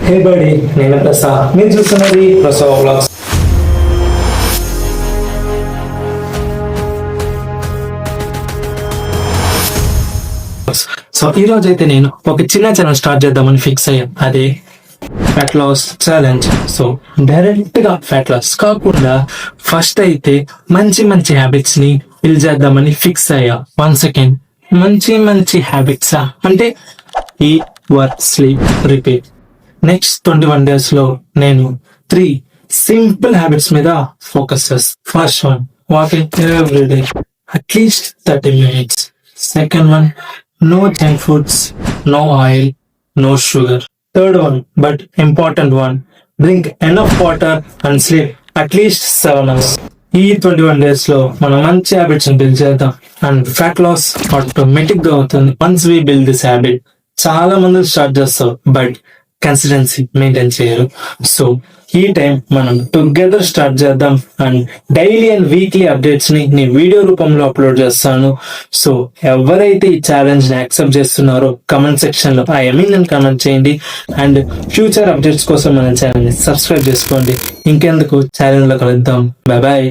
హే బడి, నేను ప్రసాద్. మీరు చూస్తున్నది ప్రసాద్ వ్లాగ్స్. సో ఈ రోజు అయితే నేను ఒక చిన్న ఛానల్ స్టార్ట్ చేద్దామని ఫిక్స్ అయ్యాను. అదే fat loss challenge. So direct గా ఫ్యాట్ లాస్ కాకుండా ఫస్ట్ అయితే మంచి మంచి హ్యాబిట్స్ ని బిల్డ్ చేద్దామని ఫిక్స్ అయ్యా. 1 సెకండ్, మంచి హ్యాబిట్స్ అంటే eat, work, sleep, repeat. Next 21 days లో నేను 3 సింపుల్ హ్యాబిట్స్ మీద ఫోకస్ చేస్తాను. First one, walking every day at least 30 minutes. Second one, no junk foods, no oil, no sugar. Third one, but important one, drink enough water and sleep at least 7 hours. ఈ 21 days లో మనం మంచి habits build చేద్దాం and fat loss automatic గా అవుతుంది once we build this habit. చాలా మంది start చేస్తారు బట్ కన్సిస్టెన్సీ మెయింటైన్ చేయరు. సో ఈ టైం మనం టుగెదర్ స్టార్ట్ చేద్దాం and daily and weekly updates ని నేను వీడియో రూపంలో అప్లోడ్ చేస్తాను. సో ఎవరైతే ఈ ఛాలెంజ్ ని యాక్సెప్ట్ చేస్తున్నారో కమెంట్ సెక్షన్ లో ఐ మీన్ అని కమెంట్ చేయండి అండ్ ఫ్యూచర్ అప్డేట్స్ కోసం మన ఛానల్ ని సబ్స్క్రైబ్ చేసుకోండి. ఇంకెందుకు, ఛాలెంజ్ లో కలుద్దాం. Bye bye.